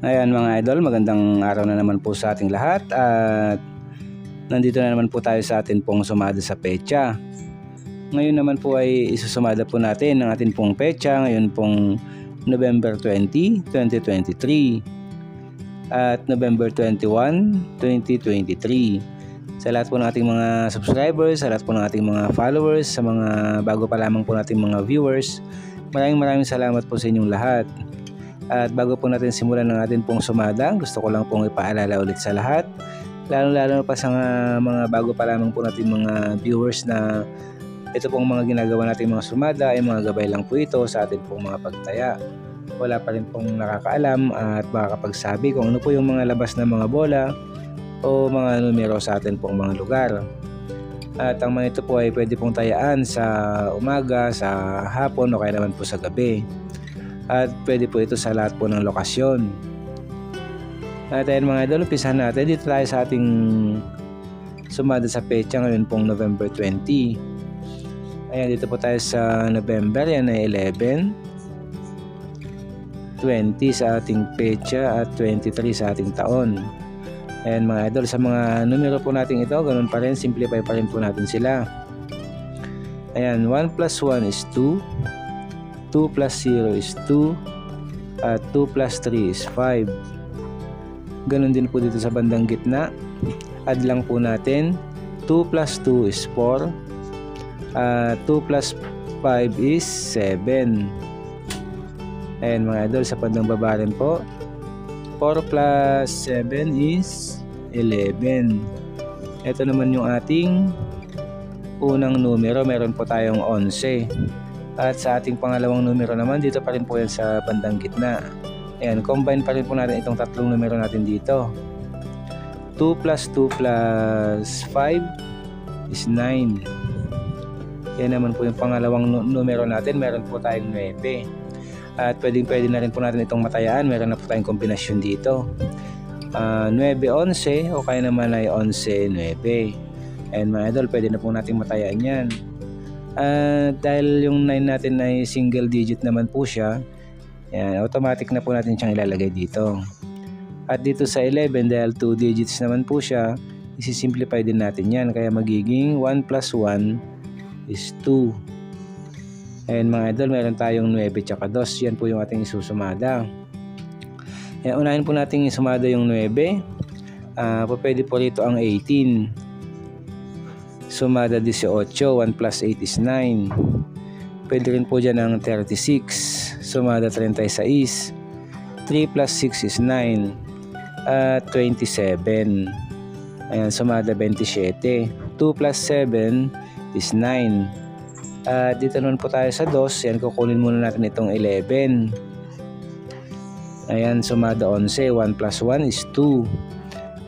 Ayan mga idol, magandang araw na naman po sa ating lahat at nandito na naman po tayo sa atin pong sumada sa petsa. Ngayon naman po ay isusumada po natin ang atin pong petsa ngayon pong November 20, 2023 at November 21, 2023. Sa lahat po ng ating mga subscribers, sa lahat po ng ating mga followers, sa mga bago pa lamang po nating mga viewers, maraming salamat po sa inyong lahat. At bago po natin simulan ng atin pong sumada, gusto ko lang pong ipaalala ulit sa lahat, lalo pa sa mga bago pa lamang po natin mga viewers, na ito pong mga ginagawa natin mga sumada ay mga gabay lang po ito sa atin pong mga pagtaya. Wala pa rin pong nakakaalam at makakapagsabi kung ano po yung mga labas na mga bola o mga numero sa atin pong mga lugar. At ang mga ito po ay pwede pong tayaan sa umaga, sa hapon o kaya naman po sa gabi. At pwede po ito sa lahat po ng lokasyon. At ayun mga idol, umpisahan natin. Dito tayo sa ating sumada sa petsa ngayon pong November 20. Ayan, dito po tayo sa November. Yan ay 11, 20 sa ating petsa at 23 sa ating taon. Ayan mga idol, sa mga numero po natin ito, ganun pa rin, simplify pa rin po natin sila. Ayan, 1 plus 1 is 2, 2 plus 0 is 2, at 2 plus 3 is 5. Ganun din po dito sa bandang gitna. Add lang po natin, 2 plus 2 is 4, 2 plus 5 is 7. Ayan mga idol, sa bandang baba rin po, 4 plus 7 is 11. Ito naman yung ating unang numero, meron po tayong 11. At sa ating pangalawang numero naman, dito pa rin po yan sa bandang gitna. Ayan, combine pa rin po natin itong tatlong numero natin dito. 2 plus 2 plus 5 is 9. Yan naman po yung pangalawang numero natin, meron po tayong 9. At pwede na rin po natin itong matayaan, meron na po tayong kombinasyon dito. 9-11 o kaya naman ay 11-9. Ayan mga idol, pwede na po natin matayaan yan. Dahil yung 9 natin ay single digit naman po siya, yan, automatic na po natin siyang ilalagay dito. At dito sa 11, dahil 2 digits naman po siya, isi-simplify din natin yan, kaya magiging 1 plus 1 is 2. Ayan mga idol, meron tayong 9 tsaka 2, yan po yung ating isusumada. Ayan, unahin po natin isumada yung 9. Pwede po rito ang 18. Sumada 18, 1 plus 8 is 9. Pwede rin po dyan ang 36. Sumada 36. 3 plus 6 is 9. At 27. Ayan, sumada 27. 2 plus 7 is 9. Dito naman po tayo sa 2. Yan, kukunin muna natin itong 11. Ayan, sumada 11. 1 plus 1 is 2.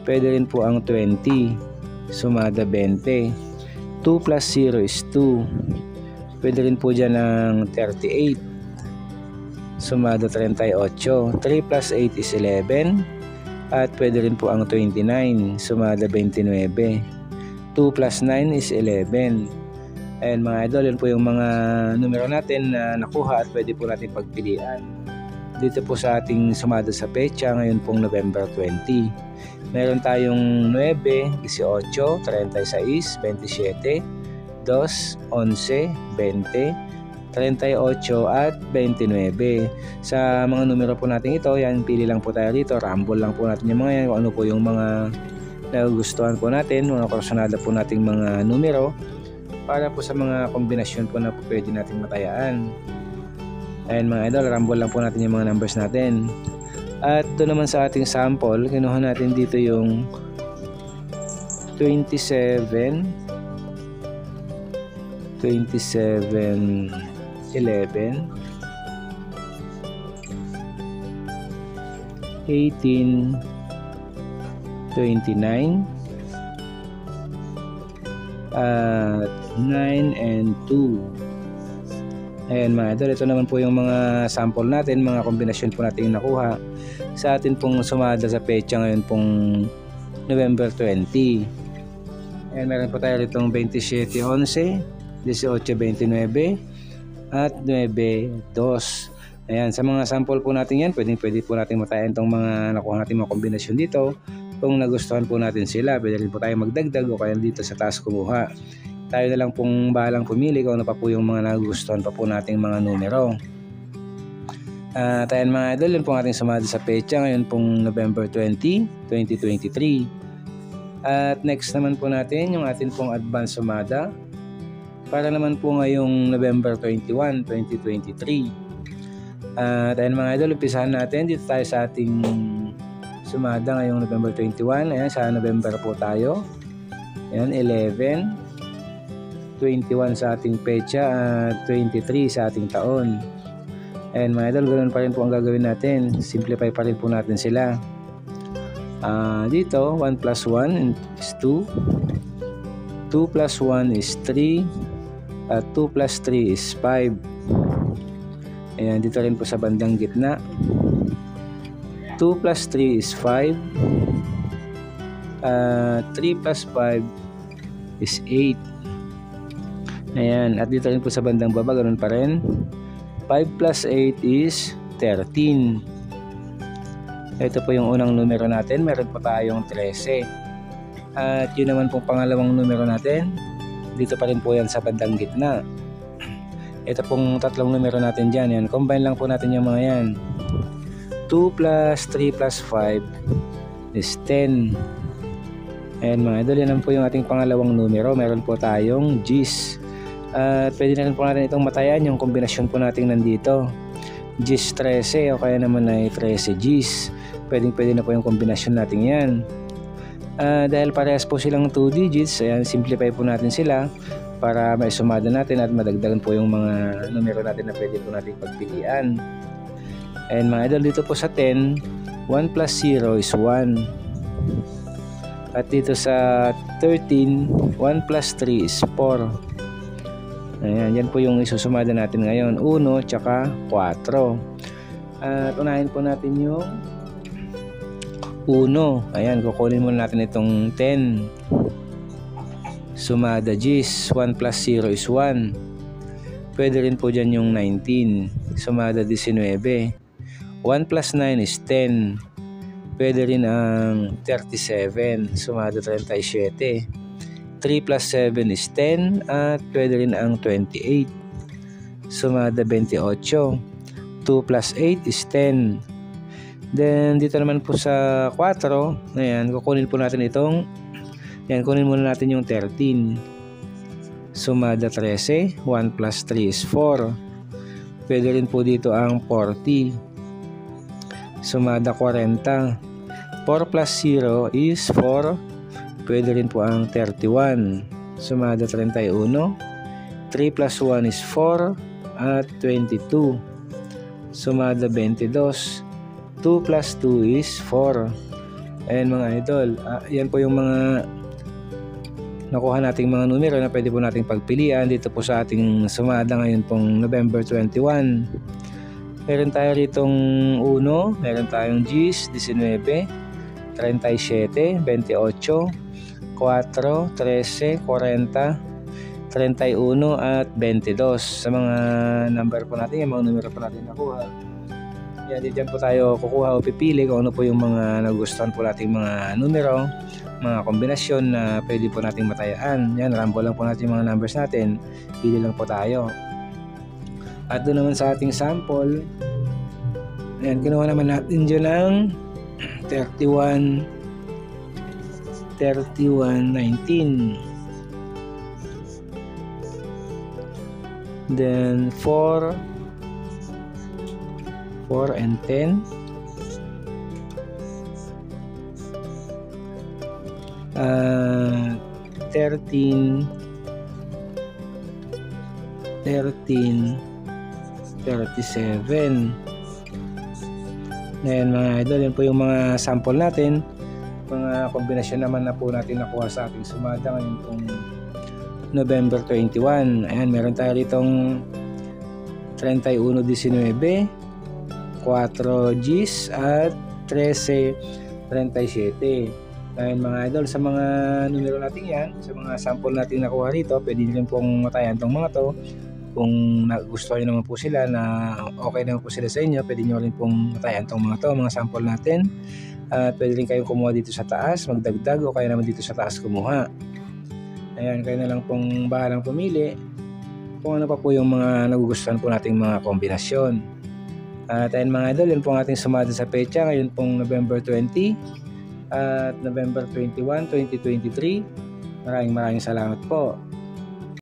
Pwede rin po ang 20. Sumada 20. 2 plus 0 is 2. Pwede rin po dyan ng 38. Sumada 38. 3 plus 8 is 11. At pwede rin po ang 29. Sumada 29. 2 plus 9 is 11. Ayan mga idol, yun po yung mga numero natin na nakuha at pwede po natin pagpilian dito po sa ating sumada sa petsa ngayon pong November 20. Meron tayong 9, 18, 36, 27, 2, 11, 20, 38 at 29. Sa mga numero po natin ito, yan, pili lang po tayo dito, rumble lang po natin yung mga yan, kung ano po yung mga nagugustuhan po natin, mga personada po nating mga numero, para po sa mga kombinasyon po na po pwede natin matayaan. Ayan mga idol, rumble lang po natin yung mga numbers natin. At doon naman sa ating sample, kinuha natin dito yung 27, 11, 18, 29, at 9 and 2. Ayan mga idol, ito naman po yung mga sample natin, mga kombinasyon po natin nakuha sa atin pong sumada sa petsa ngayon pong November 20. Ayan, meron po tayo itong 27-11, 18-29 at 9-2. Ayan, sa mga sample po natin yan, pwede po natin matayan itong mga nakuha natin mga kombinasyon dito. Kung nagustuhan po natin sila, pwede rin po tayo magdagdag o kaya dito sa taas kumuha. Tayo na lang pong bahalang pumili kung ano pa po yung mga nagustuhan pa po nating mga numero. Ayan mga idol, yun pong ating sumada sa petsa ngayon pong November 20, 2023. At next naman po natin yung ating pong advance sumada para naman po ngayong November 21, 2023. Ayan mga idol, umpisahan natin dito tayo sa ating sumada ngayong November 21. Ayan, sa November po tayo. Ayan, 11, 21 sa ating petsa at 23 sa ating taon. Ayan mga idol, ganoon pa rin po ang gagawin natin. Simplify pa rin po natin sila. Dito, 1 plus 1 is 2. 2 plus 1 is 3. At 2 plus 3 is 5. Ayan, dito rin po sa bandang gitna. 2 plus 3 is 5. 3 plus 5 is 8. Ayan, at dito rin po sa bandang baba, ganoon pa rin. 5 plus 8 is 13. Ito po yung unang numero natin. Meron po tayong 13. At yun naman po pangalawang numero natin. Dito pa rin po yan sa bandang gitna. Ito pong tatlong numero natin dyan. Yan. Combine lang po natin yung mga yan. 2 plus 3 plus 5 is 10. Ayan mga idol, yan po yung ating pangalawang numero. Meron po tayong G's. At pwede na rin po natin itong matayan yung kombinasyon po natin nandito. G's 13 o kaya naman ay 13 G's. Pwede na po yung kombinasyon natin yan. Dahil parehas po silang 2 digits, ayan, simplify po natin sila para maisumada natin at madagdagan po yung mga numero natin na pwede po natin pagpilian. And mga idol, dito po sa 10, 1 plus 0 is 1. At dito sa 13, 1 plus 3 is 4. Ayan, yan po yung isusumada natin ngayon, 1 tsaka 4. At unahin po natin yung 1. Ayan, kukunin muna natin itong 10. Sumada G's, 1 plus 0 is 1. Pwede rin po dyan yung 19. Sumada 19. 1 plus 9 is 10. Pwede rin ang 37. Sumada 37. 3 plus 7 is 10. At pwede rin ang 28. Sumada 28. 2 plus 8 is 10. Then dito naman po sa 4. Ayan, kukunin po natin itong yan, kunin muna natin yung 13. Sumada 13. 1 plus 3 is 4. Pwede rin po dito ang 40. Sumada 40. 4 plus 0 is 4. Pwede rin po ang 31. Sumada 31. 3 plus 1 is 4. At 22. Sumada 22. 2 plus 2 is 4. Ayan mga idol. Yan po yung mga nakuha nating mga numero na pwede po nating pagpilian dito po sa ating sumada ngayon pong November 21. Meron tayo ritong 1, meron tayong G's, 19, 37, 28, 4, 13, 40, 31 at 22. Sa mga number po natin, yung mga numero po natin nakuha. Yan, dyan po tayo kukuha o pipili kung ano po yung mga nagustuhan po nating mga numero, mga kombinasyon na pwede po nating matayaan. Yan, rambo lang po natin yung mga numbers natin. Pili lang po tayo. At doon naman sa ating sample, ayan, kinuha naman natin dyan ng 31, 19. Then 4 and 10. 13, 37. Ngayon mga idol, yan po yung mga sample natin. Mga kombinasyon naman na po natin nakuha sa ating sumada ngayon pong November 21. Ayan, meron tayo ditong 31, 19, 4 G's at 13, 37. Ayan mga idol, sa mga numero natin yan, sa mga sample natin nakuha rito, pwede rin pong matayan itong mga to kung nagustuhan nyo naman po sila na okay naman po sila sa inyo, pwede nyo rin pong matayan itong mga sample natin. At pwede rin kayong kumuha dito sa taas, magdagdag, o kaya naman dito sa taas kumuha. Ayan, kayo na lang pong bahalang pumili kung ano pa po yung mga nagugustuhan po nating mga kombinasyon. At ayun mga idol, yun pong ating sumada sa pecha ngayon pong November 20 at November 21, 2023. Maraming salamat po.